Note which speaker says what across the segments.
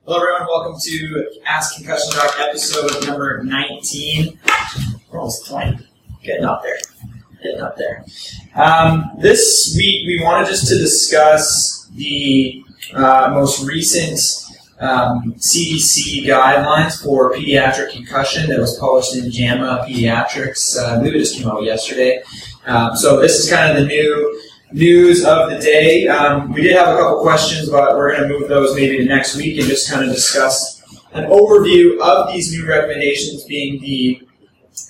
Speaker 1: Hello everyone, welcome to Ask Concussion Doc episode number 19. We're almost 20. Getting up there. This week we wanted just to discuss the most recent CDC guidelines for pediatric concussion that was published in JAMA Pediatrics. I believe it just came out yesterday. So this is kind of the new news of the day. We did have a couple questions, but we're going to move those maybe to next week and just kind of discuss an overview of these new recommendations being the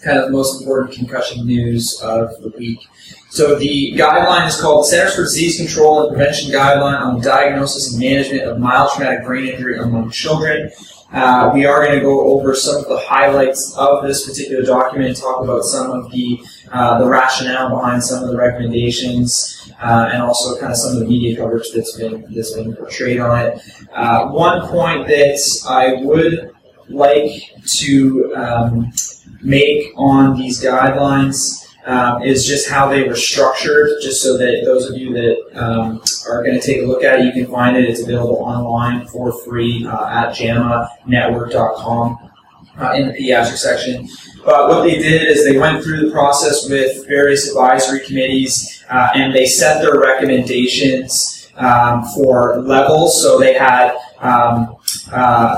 Speaker 1: kind of most important concussion news of the week. So the guideline is called Centers for Disease Control and Prevention Guideline on the Diagnosis and Management of Mild Traumatic Brain Injury Among Children. We are going to go over some of the highlights of this particular document and talk about some of the rationale behind some of the recommendations, and also kind of some of the media coverage that's been portrayed on it. One point that I would like to make on these guidelines is just how they were structured, just so that those of you that are going to take a look at it, you can find it. It's available online for free at jamanetwork.com in the pediatric section. But what they did is they went through the process with various advisory committees, and they set their recommendations for levels. So they had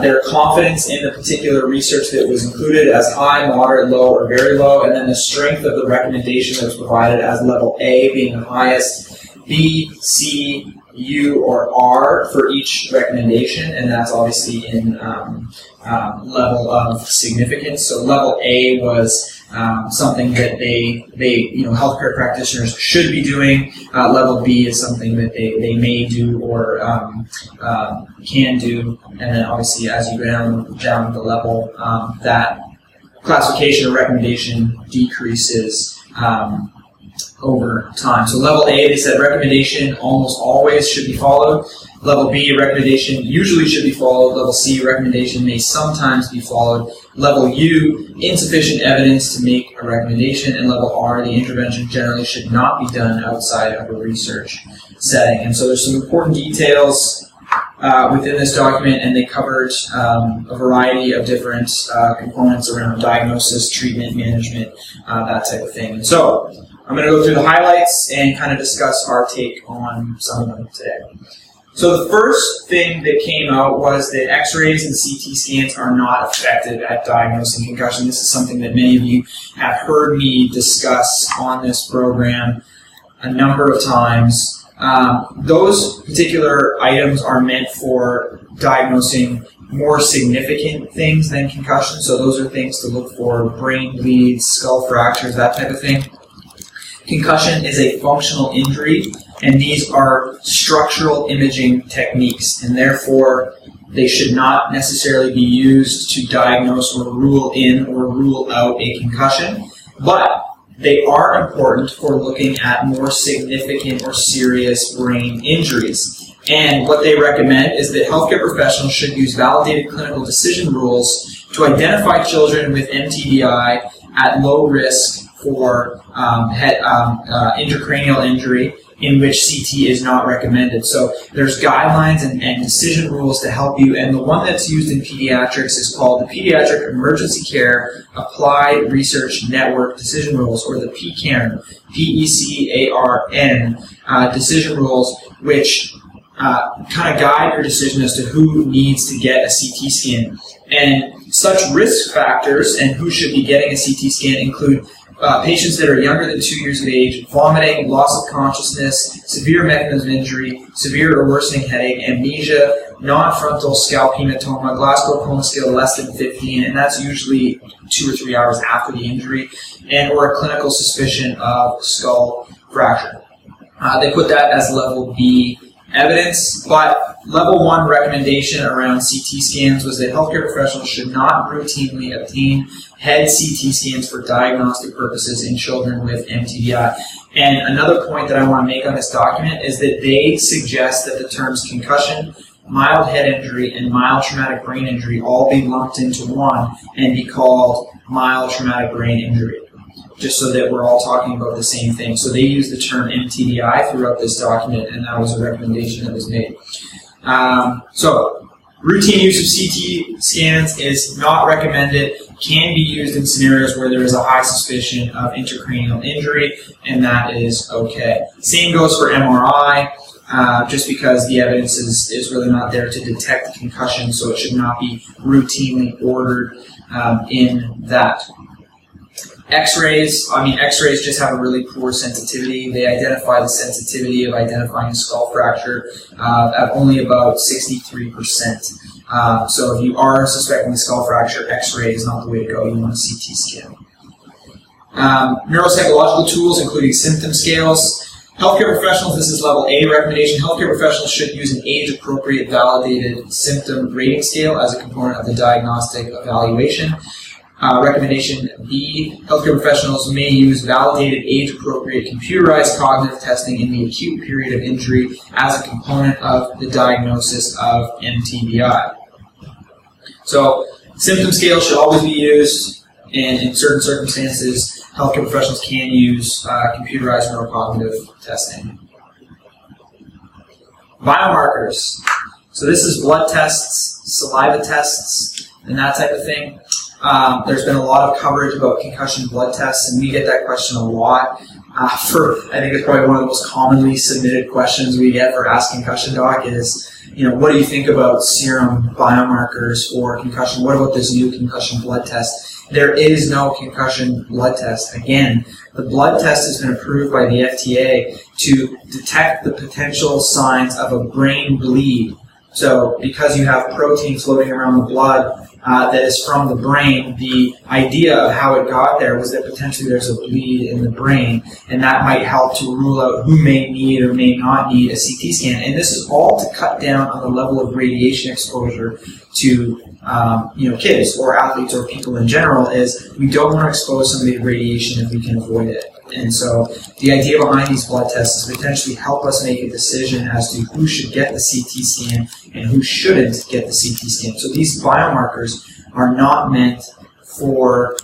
Speaker 1: their confidence in the particular research that was included as high, moderate, low, or very low, and then the strength of the recommendation that was provided as level A being the highest, B, C, U, or R for each recommendation, and that's obviously in level of significance. So level A was something that they healthcare practitioners should be doing. Level B is something that they may do or can do, and then obviously as you go down the level, that classification or recommendation decreases over time. So level A, they said recommendation almost always should be followed. Level B, recommendation usually should be followed. Level C, recommendation may sometimes be followed. Level U, insufficient evidence to make a recommendation. And level R, the intervention generally should not be done outside of a research setting. And so there's some important details within this document, and they covered a variety of different components around diagnosis, treatment, management, that type of thing. And so I'm going to go through the highlights and kind of discuss our take on some of them today. So the first thing that came out was that X-rays and CT scans are not effective at diagnosing concussion. This is something that many of you have heard me discuss on this program a number of times. Those particular items are meant for diagnosing more significant things than concussion. So those are things to look for: brain bleeds, skull fractures, that type of thing. Concussion is a functional injury, and these are structural imaging techniques, and therefore they should not necessarily be used to diagnose or rule in or rule out a concussion, but they are important for looking at more significant or serious brain injuries. And what they recommend is that healthcare professionals should use validated clinical decision rules to identify children with MTBI at low risk for intracranial injury in which CT is not recommended. So there's guidelines and decision rules to help you, and the one that's used in pediatrics is called the Pediatric Emergency Care Applied Research Network Decision Rules, or the PECARN, PECARN decision rules, which kind of guide your decision as to who needs to get a CT scan. And such risk factors and who should be getting a CT scan include patients that are younger than 2 years of age, vomiting, loss of consciousness, severe mechanism injury, severe or worsening headache, amnesia, non-frontal scalp hematoma, Glasgow Coma scale less than 15, and that's usually 2 or 3 hours after the injury, and or a clinical suspicion of skull fracture. They put that as level B evidence, but level 1 recommendation around CT scans was that healthcare professionals should not routinely obtain head CT scans for diagnostic purposes in children with MTBI. And another point that I want to make on this document is that they suggest that the terms concussion, mild head injury, and mild traumatic brain injury all be lumped into one and be called mild traumatic brain injury, just so that we're all talking about the same thing. So they use the term MTBI throughout this document, and that was a recommendation that was made. So Routine use of CT scans is not recommended, can be used in scenarios where there is a high suspicion of intracranial injury, and that is okay. Same goes for MRI, just because the evidence is really not there to detect concussion, so it should not be routinely ordered in that. X-rays, X-rays just have a really poor sensitivity. They identify the sensitivity of identifying a skull fracture at only about 63%. So if you are suspecting a skull fracture, X-ray is not the way to go. You want a CT scan. Neuropsychological tools, including symptom scales. Healthcare professionals, this is level A recommendation. Healthcare professionals should use an age-appropriate validated symptom rating scale as a component of the diagnostic evaluation. Recommendation B, healthcare professionals may use validated age-appropriate computerized cognitive testing in the acute period of injury as a component of the diagnosis of MTBI. So, symptom scales should always be used, and in certain circumstances, healthcare professionals can use computerized neurocognitive testing. Biomarkers. So this is blood tests, saliva tests, and that type of thing. There's been a lot of coverage about concussion blood tests, and we get that question a lot. I think it's probably one of the most commonly submitted questions we get for Ask Concussion Doc is, what do you think about serum biomarkers for concussion? What about this new concussion blood test? There is no concussion blood test. Again, the blood test has been approved by the FDA to detect the potential signs of a brain bleed. So because you have protein floating around the blood that is from the brain, the idea of how it got there was that potentially there's a bleed in the brain, and that might help to rule out who may need or may not need a CT scan. And this is all to cut down on the level of radiation exposure to kids or athletes or people in general. Is we don't want to expose somebody to radiation if we can avoid it. And so the idea behind these blood tests is potentially help us make a decision as to who should get the CT scan and who shouldn't get the CT scan. So these biomarkers are not meant for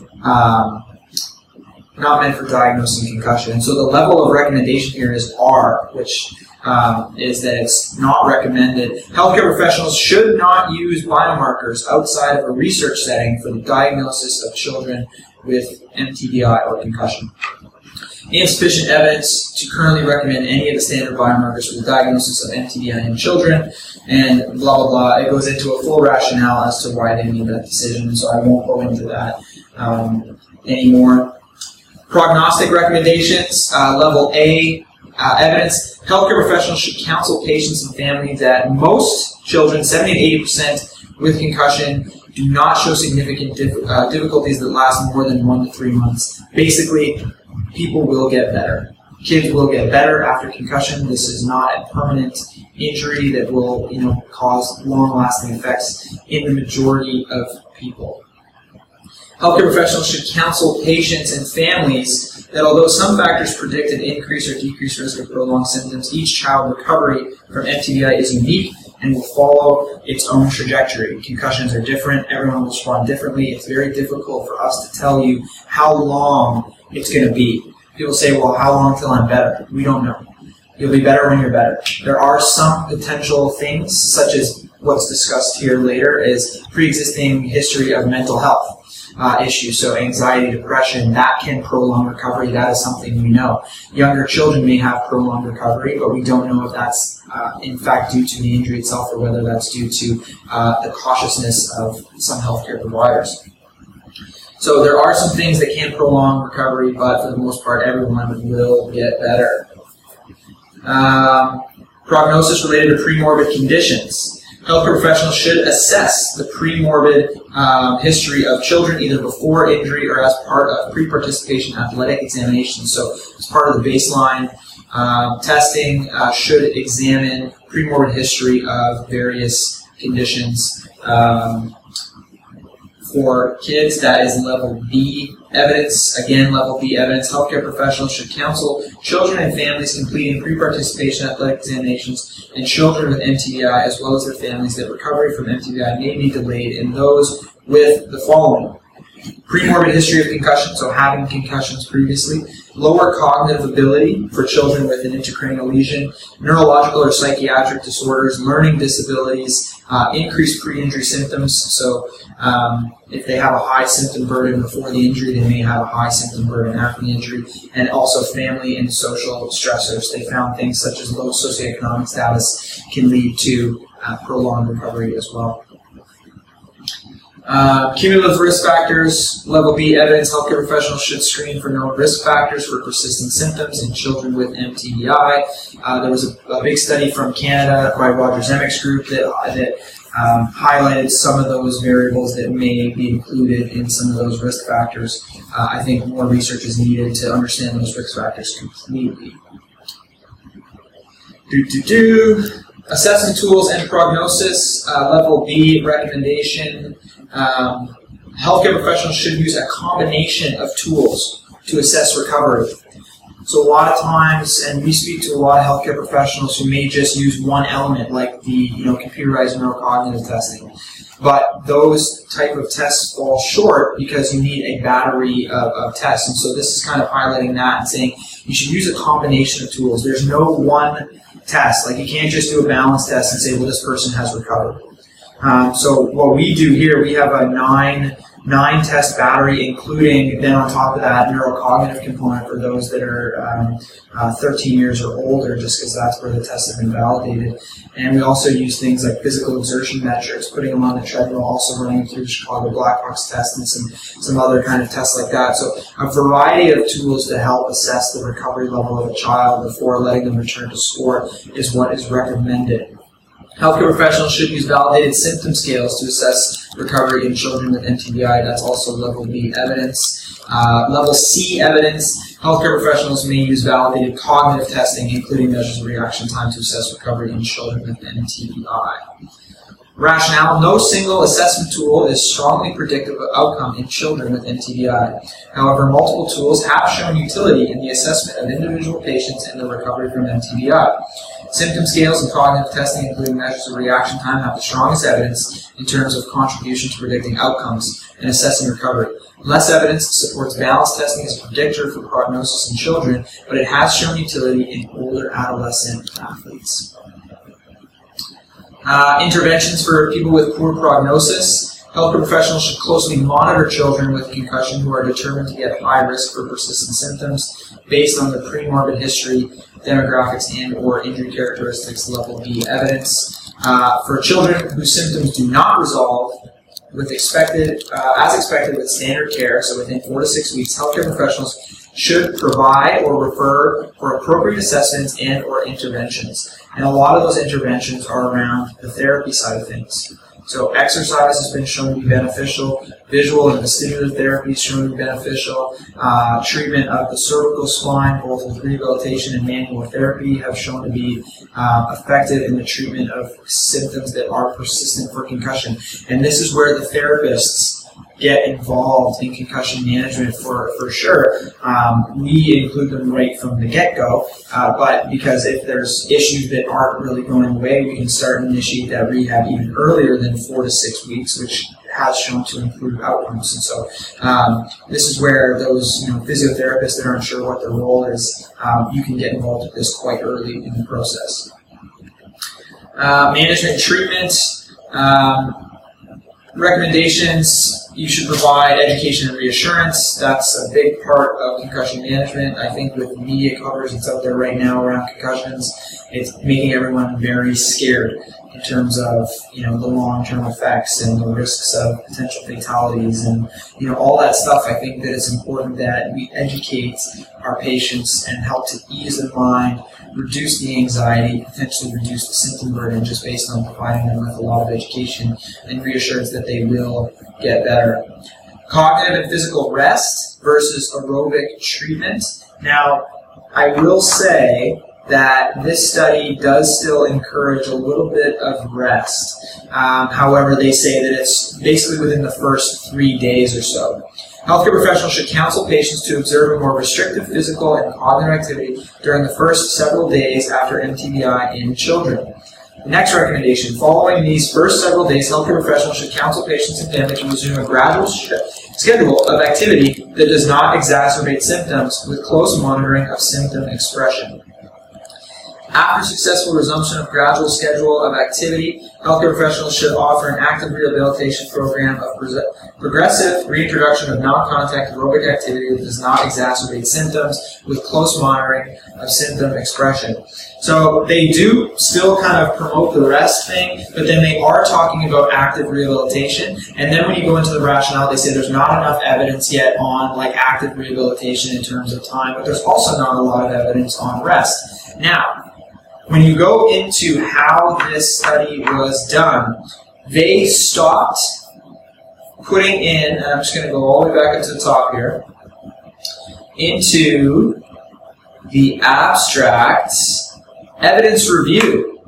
Speaker 1: diagnosing concussion. And so the level of recommendation here is R, which is that it's not recommended. Healthcare professionals should not use biomarkers outside of a research setting for the diagnosis of children with MTBI or concussion. Insufficient evidence to currently recommend any of the standard biomarkers for the diagnosis of MTBI in children, and blah, blah, blah. It goes into a full rationale as to why they made that decision, so I won't go into that anymore. Prognostic recommendations, level A, evidence. Healthcare professionals should counsel patients and families that most children, 70 to 80% with concussion, do not show significant difficulties that last more than 1 to 3 months. Basically, people will get better. Kids will get better after concussion. This is not a permanent injury that will, cause long-lasting effects in the majority of people. Healthcare professionals should counsel patients and families that although some factors predict an increase or decreased risk of prolonged symptoms, each child recovery from MTBI is unique and will follow its own trajectory. Concussions are different. Everyone will respond differently. It's very difficult for us to tell you how long it's going to be. People say, well, how long till I'm better? We don't know. You'll be better when you're better. There are some potential things, such as what's discussed here later, is pre-existing history of mental health issues. So anxiety, depression, that can prolong recovery. That is something we know. Younger children may have prolonged recovery, but we don't know if that's in fact due to the injury itself or whether that's due to the cautiousness of some healthcare providers. So there are some things that can prolong recovery, but for the most part, everyone will get better. Prognosis related to premorbid conditions. Healthcare professionals should assess the premorbid history of children either before injury or as part of pre-participation athletic examinations. So as part of the baseline testing, should examine premorbid history of various conditions. For kids, that is level B evidence. Again, level B evidence. Healthcare professionals should counsel children and families completing pre-participation athletic examinations and children with MTBI, as well as their families, that recovery from MTBI may be delayed in those with the following. Premorbid history of concussion, so having concussions previously. lower cognitive ability for children with an intracranial lesion, neurological or psychiatric disorders, learning disabilities, increased pre-injury symptoms. So if they have a high symptom burden before the injury, they may have a high symptom burden after the injury, and also family and social stressors. They found things such as low socioeconomic status can lead to prolonged recovery as well. Cumulative risk factors, level B evidence, healthcare professionals should screen for known risk factors for persistent symptoms in children with MTBI. There was a big study from Canada by Roger Zemek's group that highlighted some of those variables that may be included in some of those risk factors. I think more research is needed to understand those risk factors completely. Assessment tools and prognosis, level B recommendation. Healthcare professionals should use a combination of tools to assess recovery. So a lot of times, and we speak to a lot of healthcare professionals who may just use one element, like the computerized neurocognitive testing. But those type of tests fall short because you need a battery of tests. And so this is kind of highlighting that and saying you should use a combination of tools. There's no one test. Like, you can't just do a balance test and say, well, this person has recovered. So what we do here, we have a nine test battery, including then on top of that neurocognitive component for those that are 13 years or older, just because that's where the tests have been validated. And we also use things like physical exertion metrics, putting them on the treadmill, also running through the Chicago Blackhawks test and some other kind of tests like that. So a variety of tools to help assess the recovery level of a child before letting them return to sport is what is recommended. Healthcare professionals should use validated symptom scales to assess recovery in children with MTBI. That's also level B evidence. Level C evidence. Healthcare professionals may use validated cognitive testing, including measures of reaction time, to assess recovery in children with MTBI. Rationale: no single assessment tool is strongly predictive of outcome in children with MTBI. However, multiple tools have shown utility in the assessment of individual patients and their recovery from MTBI. Symptom scales and cognitive testing, including measures of reaction time, have the strongest evidence in terms of contribution to predicting outcomes and assessing recovery. Less evidence supports balance testing as a predictor for prognosis in children, but it has shown utility in older adolescent athletes. Interventions for people with poor prognosis. Healthcare professionals should closely monitor children with concussion who are determined to get high risk for persistent symptoms based on their premorbid history, demographics, and or injury characteristics. Level B evidence. For children whose symptoms do not resolve as expected with standard care, so within 4 to 6 weeks, healthcare professionals should provide or refer for appropriate assessments and or interventions. And a lot of those interventions are around the therapy side of things. So exercise has been shown to be beneficial. Visual and vestibular therapy is shown to be beneficial. Treatment of the cervical spine, both with rehabilitation and manual therapy, have shown to be effective in the treatment of symptoms that are persistent for concussion. And this is where the therapists get involved in concussion management for sure. We include them right from the get-go, but because if there's issues that aren't really going away, we can start and initiate that rehab even earlier than 4 to 6 weeks, which has shown to improve outcomes. And so this is where those physiotherapists that aren't sure what their role is, you can get involved with this quite early in the process. Management and treatment. Recommendations: you should provide education and reassurance. That's a big part of concussion management. I think with media coverage that's out there right now around concussions, it's making everyone very scared in terms of the long-term effects and the risks of potential fatalities and all that stuff. I think that it's important that we educate our patients and help to ease their mind, reduce the anxiety, potentially reduce the symptom burden just based on providing them with a lot of education and reassurance that they will get better. Cognitive and physical rest versus aerobic treatment. Now, I will say that this study does still encourage a little bit of rest. However, they say that it's basically within the first 3 days or so. Healthcare professionals should counsel patients to observe a more restrictive physical and cognitive activity during the first several days after MTBI in children. The next recommendation: following these first several days, healthcare professionals should counsel patients and families to resume a gradual schedule of activity that does not exacerbate symptoms with close monitoring of symptom expression. After successful resumption of gradual schedule of activity, healthcare professionals should offer an active rehabilitation program of progressive reintroduction of non-contact aerobic activity that does not exacerbate symptoms with close monitoring of symptom expression. So they do still kind of promote the rest thing, but then they are talking about active rehabilitation. And then when you go into the rationale, they say there's not enough evidence yet on like active rehabilitation in terms of time, but there's also not a lot of evidence on rest. Now, when you go into how this study was done, they stopped putting in, and I'm just going to go all the way back into the top here, into the abstract evidence review.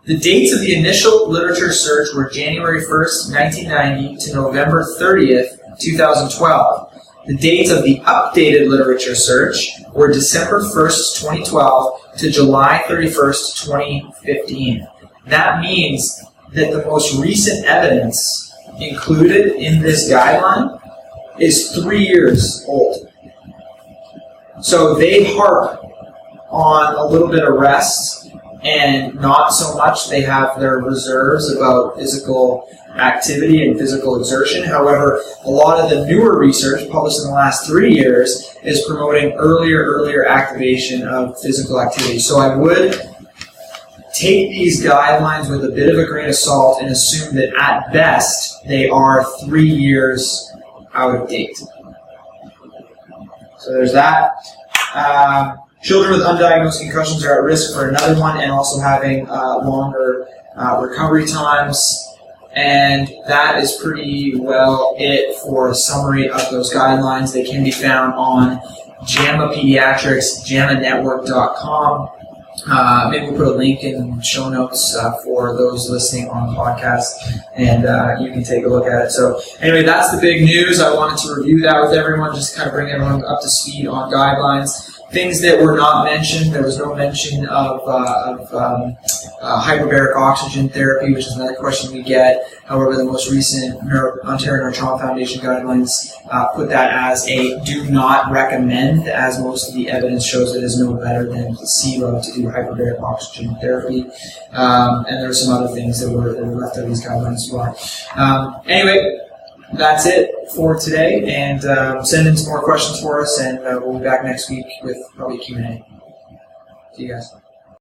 Speaker 1: The dates of the initial literature search were January 1st, 1990 to November 30th, 2012. The dates of the updated literature search were December 1st, 2012 to July 31st, 2015. That means that the most recent evidence included in this guideline is 3 years old. So they harp on a little bit of rest and not so much they have their reserves about physical activity and physical exertion. However, a lot of the newer research published in the last 3 years is promoting earlier activation of physical activity. So I would take these guidelines with a bit of a grain of salt and assume that at best they are 3 years out of date. So there's that. Children with undiagnosed concussions are at risk for another one, and also having longer recovery times. And that is pretty well it for a summary of those guidelines. They can be found on JAMA Pediatrics, JAMAnetwork.com. Maybe we'll put a link in show notes for those listening on the podcast, and you can take a look at it. So anyway, that's the big news. I wanted to review that with everyone, just kind of bring everyone up to speed on guidelines. Things that were not mentioned, there was no mention of hyperbaric oxygen therapy, which is another question we get. However, the most recent Ontario Neurotrauma Foundation guidelines put that as a do not recommend, as most of the evidence shows it is no better than placebo to do hyperbaric oxygen therapy. And there were some other things that were left out of these guidelines as well. Anyway, that's it for today, and send in some more questions for us, and we'll be back next week with probably a Q&A. See you guys.